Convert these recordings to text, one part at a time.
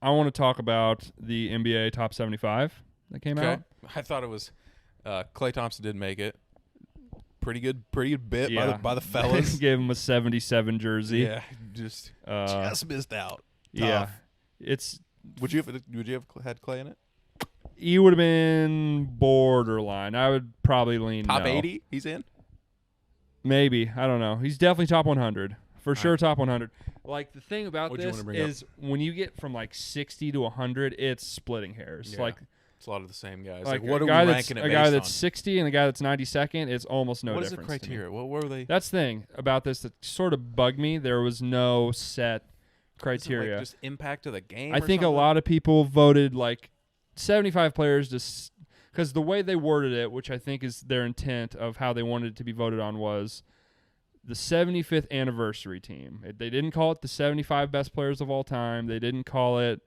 I want to talk about the NBA Top 75 that came out. I thought it was Klay Thompson didn't make it. Pretty good bit by the fellas. Gave him a 77 jersey. Yeah, just missed out. Yeah, Tough. it's. Would you have had Klay in it? He would have been borderline. I would probably lean Top no. 80. He's in. Maybe, I don't know. He's definitely top 100 for sure. Right. Top 100. Like the thing about What'd you this wanna bring is when you get from like 60 to 100, it's splitting hairs. Yeah. Like It's a lot of the same guys. Like what a are we guy ranking it a based guy that's on? 60 and a guy that's 92nd, it's almost no What is difference. the criteria? What were they? That's the thing about this that sort of bugged me. There was no set criteria. Like just impact of the game. I think a lot of people voted like 75 players just because the way they worded it, which I think is their intent of how they wanted it to be voted on, was the 75th anniversary team. They didn't call it the 75 best players of all time. They didn't call it,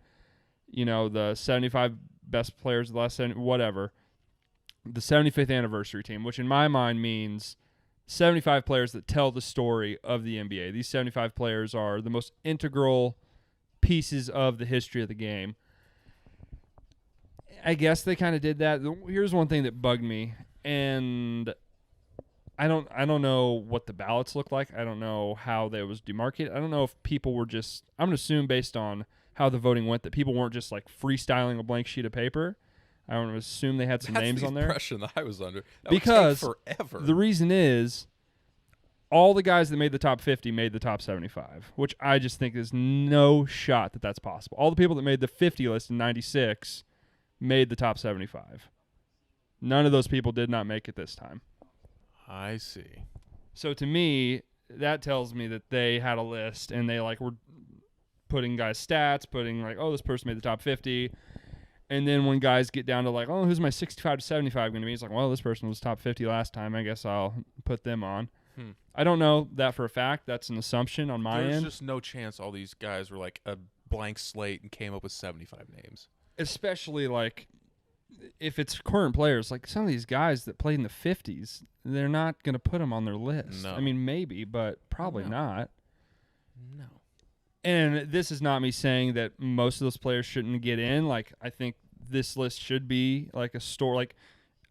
the 75 best players of the last 70, whatever. The 75th anniversary team, which in my mind means 75 players that tell the story of the NBA. These 75 players are the most integral pieces of the history of the game. I guess they kind of did that. Here's one thing that bugged me, and I don't know what the ballots look like. I don't know how they was demarcated. I don't know if people were just, I'm going to assume based on how the voting went that people weren't just like freestyling a blank sheet of paper. I don't assume they had some names on there. That's the impression that I was under. That because would take forever. The reason is all the guys that made the top 50 made the top 75, which I just think is no shot that that's possible. All the people that made the 50 list in 96 made the top 75. None of those people did not make it this time. I see. So to me, that tells me that they had a list and they were putting guys' stats, putting this person made the top 50. And then when guys get down to who's my 65 to 75 going to be? It's this person was top 50 last time. I guess I'll put them on. I don't know that for a fact. That's an assumption on my end. There's just no chance all these guys were like a blank slate and came up with 75 names. Especially if it's current players, some of these guys that played in the 50s, they're not going to put them on their list. No. I mean, maybe, but probably not. No. And this is not me saying that most of those players shouldn't get in. I think this list should be a store.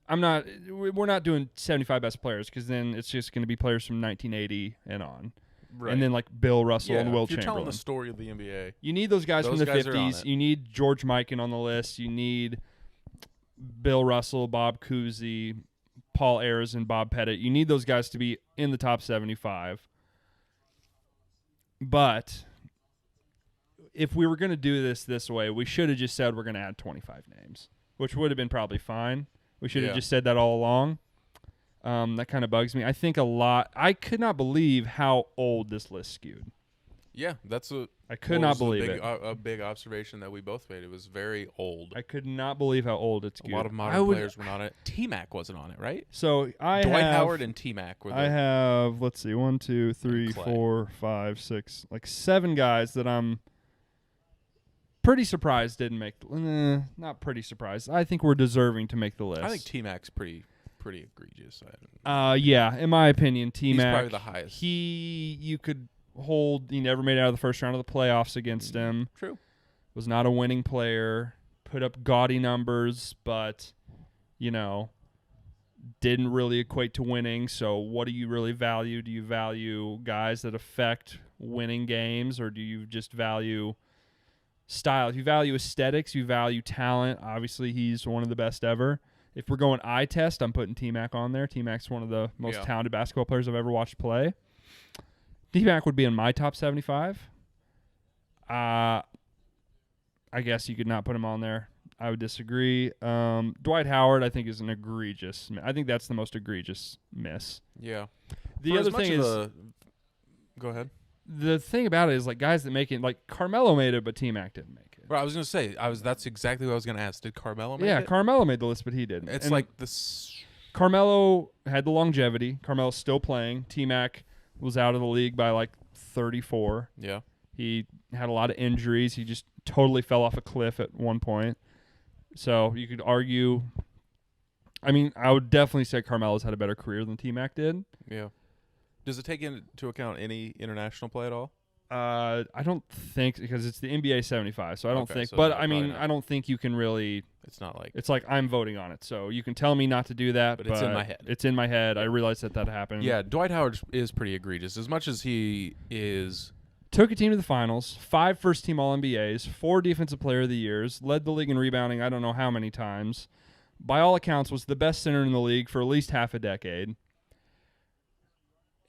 We're not doing 75 best players because then it's just going to be players from 1980 and on. Right. And then Bill Russell and Will if you're Chamberlain. telling the story of the NBA. You need those guys from the guys are on 50s. it. You need George Mikan on the list. You need Bill Russell, Bob Cousy, Paul Ayers, and Bob Pettit. You need those guys to be in the top 75. But if we were going to do this way, we should have just said we're going to add 25 names, which would have been probably fine. We should have just said that all along. That kind of bugs me. I think I could not believe how old this list skewed. Yeah, I could not believe it. A big observation that we both made. It was very old. I could not believe how old it skewed. A lot of modern players were not on it. T-Mac wasn't on it, right? So Dwight Howard and T-Mac were there. I have, let's see, 1, 2, 3, Klay. 4, 5, 6, 7 guys that I'm pretty surprised didn't make not pretty surprised. I think we're deserving to make the list. I think T-Mac's pretty egregious. Yeah, in my opinion, T-Mac. He's probably the highest. You could hold, he never made it out of the first round of the playoffs against him. True. Was not a winning player. Put up gaudy numbers, but, didn't really equate to winning. So what do you really value? Do you value guys that affect winning games, or do you just value style? If you value aesthetics, you value talent. Obviously, he's one of the best ever. If we're going eye test, I'm putting T-Mac on there. T-Mac's one of the most talented basketball players I've ever watched play. T-Mac would be in my top 75. I guess you could not put him on there. I would disagree. Dwight Howard, I think, is an egregious. I think that's the most egregious miss. Yeah. The other thing is, go ahead. The thing about it is, guys that make it, Carmelo made it, but T-Mac didn't make it. Well, I was going to say, that's exactly what I was going to ask. Did Carmelo make it? Yeah, Carmelo made the list, but he didn't. It's this. Carmelo had the longevity. Carmelo's still playing. T-Mac was out of the league by 34. Yeah. He had a lot of injuries. He just totally fell off a cliff at one point. So you could argue. I mean, I would definitely say Carmelo's had a better career than T-Mac did. Yeah. Does it take into account any international play at all? I don't think because it's the NBA 75, so I don't think. So But no, I mean, probably not. I don't think you can really. It's not like. It's like I'm voting on it, so you can tell me not to do that. But it's in my head. It's in my head. I realize that happened. Yeah, Dwight Howard is pretty egregious. As much as he is. Took a team to the finals, 5 first-team All-NBAs, 4 Defensive Player of the Years, led the league in rebounding I don't know how many times. By all accounts, was the best center in the league for at least half a decade.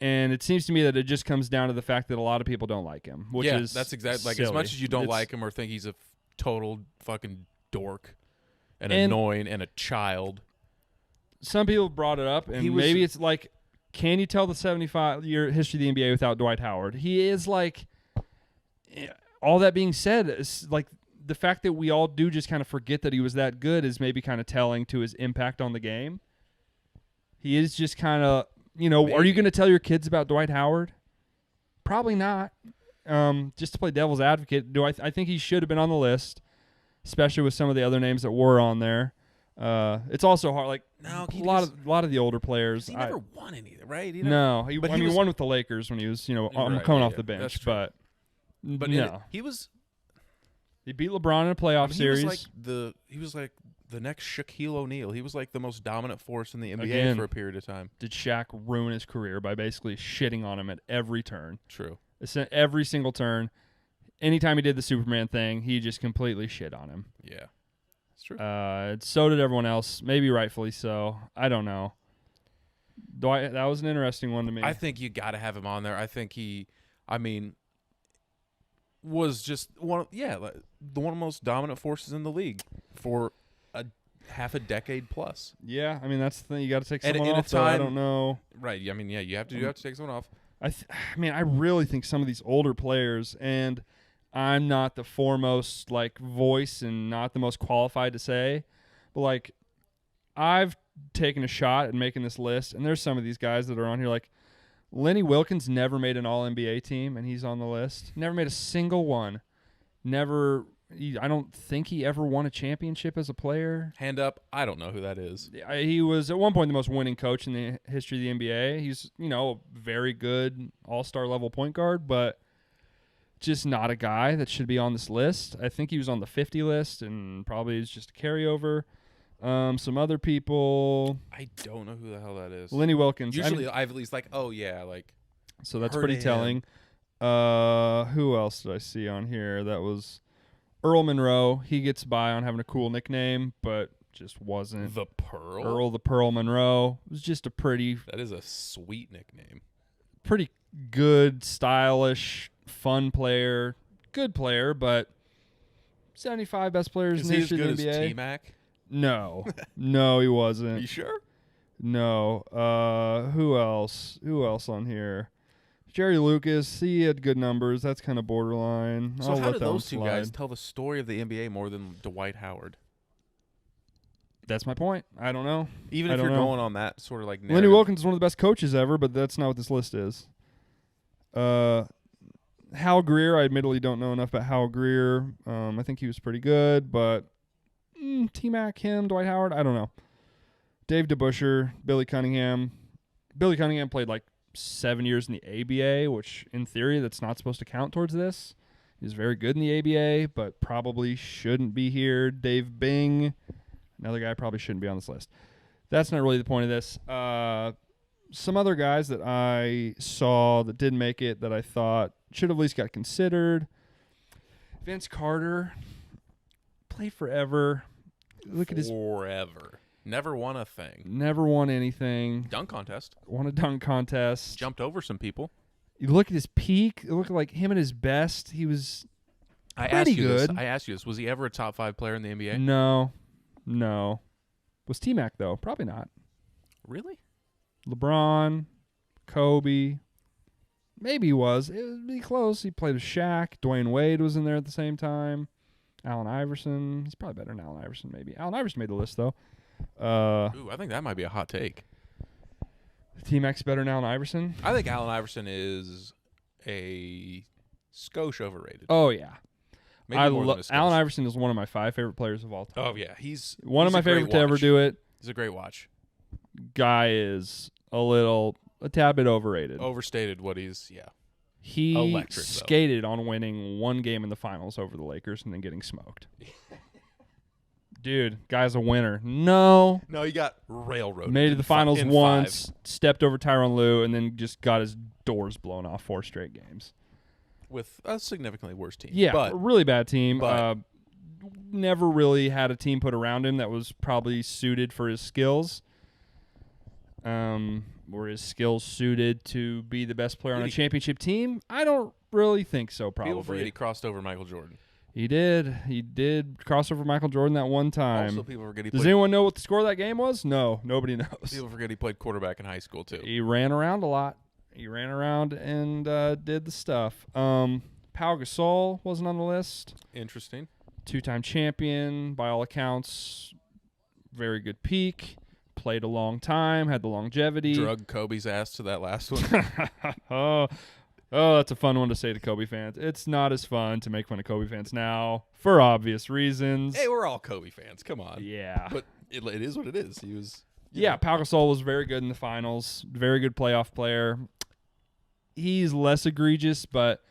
And it seems to me that it just comes down to the fact that a lot of people don't like him, which is that's exactly like silly. as much as you don't like him or think he's a total fucking dork and annoying and a child. Some people brought it up, and maybe it's like, can you tell the 75-year history of the NBA without Dwight Howard? He is like, all that being said, it's like the fact that we all do just kind of forget that he was that good is maybe kind of telling to his impact on the game. He is just kind of. Maybe. Are you going to tell your kids about Dwight Howard? Probably not. Just to play devil's advocate, I think he should have been on the list, especially with some of the other names that were on there. It's also hard. Like no, a lot of the older players. He never won anything, right? He won with the Lakers when he was coming off the bench, but no, he was. He beat LeBron in a playoff series. He was like the next Shaquille O'Neal. He was like the most dominant force in the NBA Again, for a period of time. Did Shaq ruin his career by basically shitting on him at every turn? True. Every single turn. Anytime he did the Superman thing, he just completely shit on him. Yeah. It's true. So did everyone else. Maybe rightfully so. I don't know. That was an interesting one to me. I think you got to have him on there. I think was just the one of the most dominant forces in the league for a half a decade plus. Yeah, I mean that's the thing. You got to take someone off. I don't know. Right. I mean, yeah, you have to take someone off. I really think some of these older players, and I'm not the foremost voice and not the most qualified to say, but I've taken a shot at making this list, and there's some of these guys that are on here like. Lenny Wilkins never made an All-NBA team, and he's on the list. Never made a single one. Never. I don't think he ever won a championship as a player. Hand up. I don't know who that is. He was, at one point, the most winning coach in the history of the NBA. He's, a very good all-star level point guard, but just not a guy that should be on this list. I think he was on the 50 list, and probably is just a carryover. Some other people. I don't know who the hell that is. Lenny Wilkins. Usually, I've at least so that's pretty telling. Who else did I see on here? That was Earl Monroe. He gets by on having a cool nickname, but just wasn't. The Pearl? Earl the Pearl Monroe. It was just a pretty. That is a sweet nickname. Pretty good, stylish, fun player. Good player, but 75 best players in the history of the NBA. Is he as good as T-Mac? No. No, he wasn't. Are you sure? No. Who else? Who else on here? Jerry Lucas. He had good numbers. That's kind of borderline. So how do those two guys tell the story of the NBA more than Dwight Howard? That's my point. I don't know. Even if you're going on that sort of narrative. Lenny Wilkins is one of the best coaches ever, but that's not what this list is. Hal Greer. I admittedly don't know enough about Hal Greer. I think he was pretty good, but T-Mac, him, Dwight Howard, I don't know. Dave DeBusschere, Billy Cunningham. Billy Cunningham played 7 years in the ABA, which in theory that's not supposed to count towards this. He was very good in the ABA, but probably shouldn't be here. Dave Bing, another guy probably shouldn't be on this list. That's not really the point of this. Some other guys that I saw that didn't make it that I thought should have at least got considered. Vince Carter played forever. Look at his forever. Never won a thing. Never won anything. Dunk contest. Won a dunk contest. Jumped over some people. You look at his peak. It looked like him at his best. He was pretty good. I asked you this. Was he ever a top 5 player in the NBA? No. Was T-Mac, though? Probably not. Really? LeBron, Kobe. Maybe he was. It would be close. He played with Shaq. Dwayne Wade was in there at the same time. Allen Iverson. He's probably better than Allen Iverson, maybe. Allen Iverson made the list, though. Ooh, I think that might be a hot take. T-Mac's better than Allen Iverson? I think Allen Iverson is a skosh overrated. Oh, yeah. Maybe more than a skosh. Allen Iverson is one of my 5 favorite players of all time. Oh, yeah. He's one of my favorite to ever do it. He's a great watch. Guy is a tad bit overrated. Overstated what he's, yeah. He Electric, though. skated on winning one game in the finals over the Lakers and then getting smoked. Dude, guy's a winner. No, he got railroaded. made it to the finals in once, 5 stepped over Tyronn Lue, and then just got his doors blown off 4 straight games. with a significantly worse team. Yeah, but a really bad team. but- Never really had a team put around him that was probably suited for his skills. Were his skills suited to be the best player on a championship team? I don't really think so, probably. people forget he crossed over Michael Jordan. He did. He did cross over Michael Jordan that one time. Also, people forget he Does played. anyone know what the score of that game was? No, nobody knows. People forget he played quarterback in high school too. He ran around a lot. He ran around and did the stuff. Pau Gasol wasn't on the list. Interesting. 2-time champion, by all accounts. Very good peak. Played a long time. Had the longevity. Drug Kobe's ass to that last one. Oh, that's a fun one to say to Kobe fans. It's not as fun to make fun of Kobe fans now, for obvious reasons. Hey, we're all Kobe fans. Come on. Yeah. But it is what it is. He was. Yeah, Pau Gasol was very good in the finals. Very good playoff player. He's less egregious, but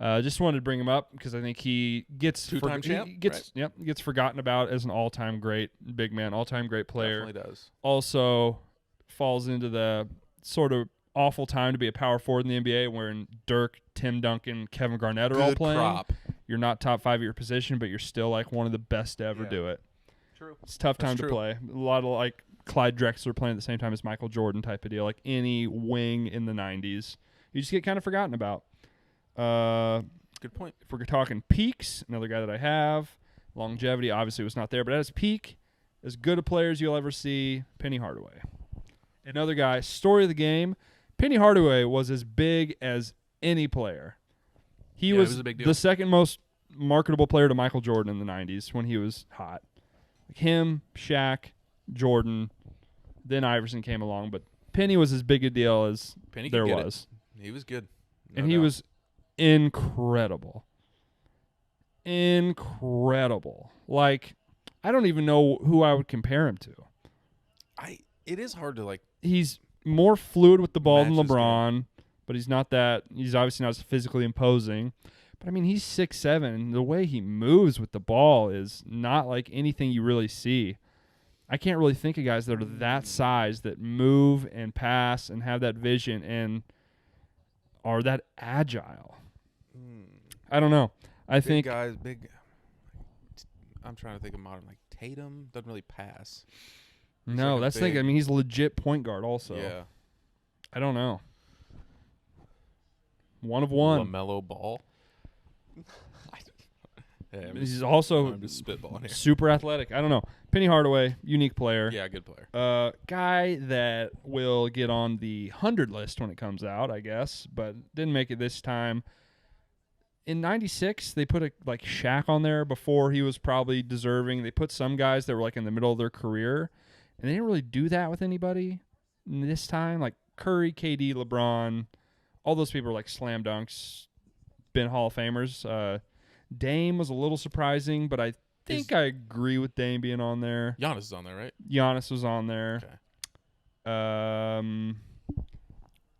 just wanted to bring him up because I think he gets Two-time champ, he gets gets forgotten about as an all-time great big man, all-time great player. Definitely does. Also falls into the sort of awful time to be a power forward in the NBA when Dirk, Tim Duncan, Kevin Garnett are all Good playing. crop. You're not top 5 at your position, but you're still like one of the best to ever do it. True. It's a tough time That's to true. play. A lot of like Clyde Drexler playing at the same time as Michael Jordan type of deal, like any wing in the 90s. You just get kind of forgotten about. Good point. If we're talking peaks, another guy that I have, longevity obviously was not there, but at his peak, as good a player as you'll ever see, Penny Hardaway. Another guy, story of the game, Penny Hardaway was as big as any player. He was a big deal. the second most marketable player to Michael Jordan in the 90s when he was hot. Like him, Shaq, Jordan, then Iverson came along, but Penny was as big a deal as Penny there could get was. He was good. And he was incredible. Incredible. Like, I don't even know who I would compare him to. It is hard to like. He's more fluid with the ball than Match his LeBron, but he's not that. He's obviously not as physically imposing. But, I mean, he's 6'7", and the way he moves with the ball is not like anything you really see. I can't really think of guys that are that size that move and pass and have that vision and are that agile. I don't know. I Big think guys, big. I'm trying to think of modern, like Tatum doesn't really pass. no. like a That's the thing. I big- mean, he's a legit point guard. Also, Yeah. I don't know. One of one. LaMelo Ball. Yeah, He's also I'm just spitballing here. super athletic. I don't know. Penny Hardaway, unique player. Yeah, good player. Guy that will get on the 100 list when it comes out, I guess, but didn't make it this time. In 96, they put like Shaq on there before he was probably deserving. They put some guys that were like in the middle of their career, and they didn't really do that with anybody this time. Like Curry, KD, LeBron, all those people are like slam dunks, been Hall of Famers. Dame was a little surprising, but I think I agree with Dame being on there. Giannis is on there, right? Giannis was on there. Okay.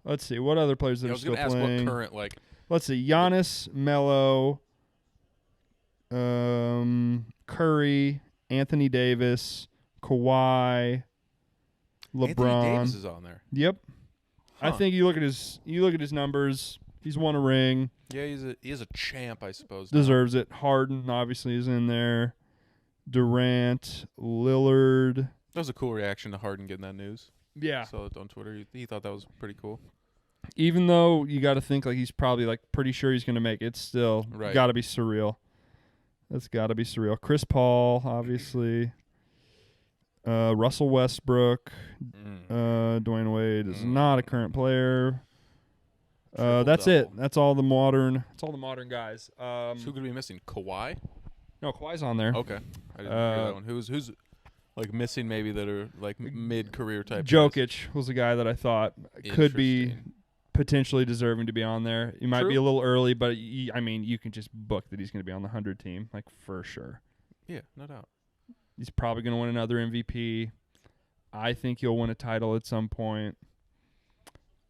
Let's see. What other players that I are was still gonna ask playing? what current like. Let's see. Giannis, Melo, Curry, Anthony Davis, Kawhi, LeBron. Anthony Davis is on there. Yep. I Huh. think you look at his numbers. He's won a ring. Yeah, he is a champ, I suppose. now. Deserves it. Harden obviously is in there. Durant, Lillard. That was a cool reaction to Harden getting that news. Yeah. Saw it on Twitter. He thought that was pretty cool. Even though you got to think like he's probably like pretty sure he's going to make it, it's still Right. got to be surreal. That's got to be surreal. Chris Paul, obviously. Russell Westbrook. Dwayne Wade is not a current player. That's it. Triple-double. That's all the modern. That's all the modern guys. So who could be missing? Kawhi? No, Kawhi's on there. Okay, I didn't hear that one. Who's like missing maybe that are like mid-career type? guys? Jokic was a guy that I thought could be Interesting. potentially deserving to be on there. He might be True. a little early, but I mean, you can just book that he's going to be on the 100 team, like for sure. Yeah, no doubt. He's probably going to win another MVP. I think he'll win a title at some point.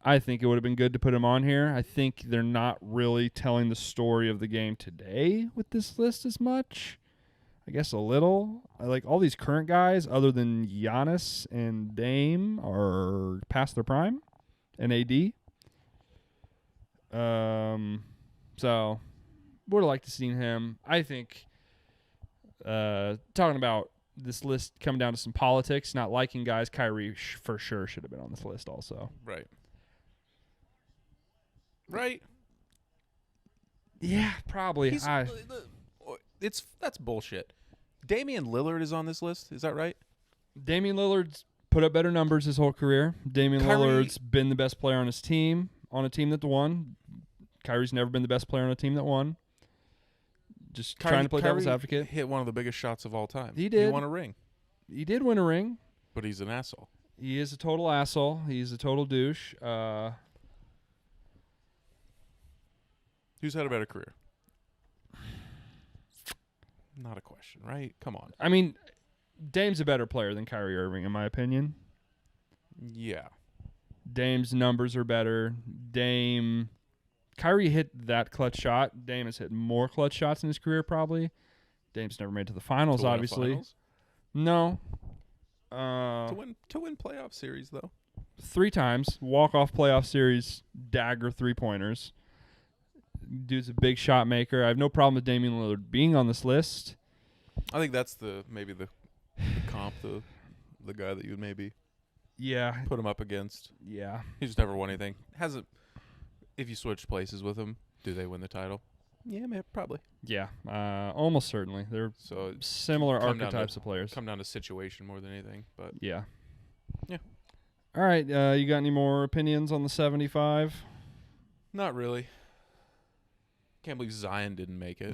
I think it would have been good to put him on here. I think they're not really telling the story of the game today with this list as much. I guess a little. I like all these current guys other than Giannis and Dame are past their prime and AD. So would have liked to seen him. I think talking about this list coming down to some politics, not liking guys, Kyrie for sure should have been on this list also. Right. Right. Yeah, probably. That's bullshit. Damian Lillard is on this list. Is that right? Damian Lillard's put up better numbers his whole career. Damian Lillard's been the best player on his team, on a team that won. Kyrie's never been the best player on a team that won. Just trying to play devil's advocate. Hit one of the biggest shots of all time. He did. He won a ring. He did win a ring. But he's an asshole. He is a total asshole. He's a total douche. Who's had a better career? Not a question, right? Come on. I mean, Dame's a better player than Kyrie Irving, in my opinion. Yeah. Dame's numbers are better. Kyrie hit that clutch shot. Dame has hit more clutch shots in his career, probably. Dame's never made to the finals, obviously. Finals? No. To win playoff series, though. 3 times. Walk-off playoff series, dagger 3-pointers. Dude's a big shot maker. I have no problem with Damian Lillard being on this list. I think that's maybe the comp, the guy that you would maybe put him up against. Yeah. He's just never won anything. Hasn't. If you switch places with him, do they win the title? Yeah, maybe, probably. Yeah, almost certainly. They're similar archetypes of players. Come down to situation more than anything, but yeah. Yeah. All right, you got any more opinions on the 75? Not really. Can't believe Zion didn't make it.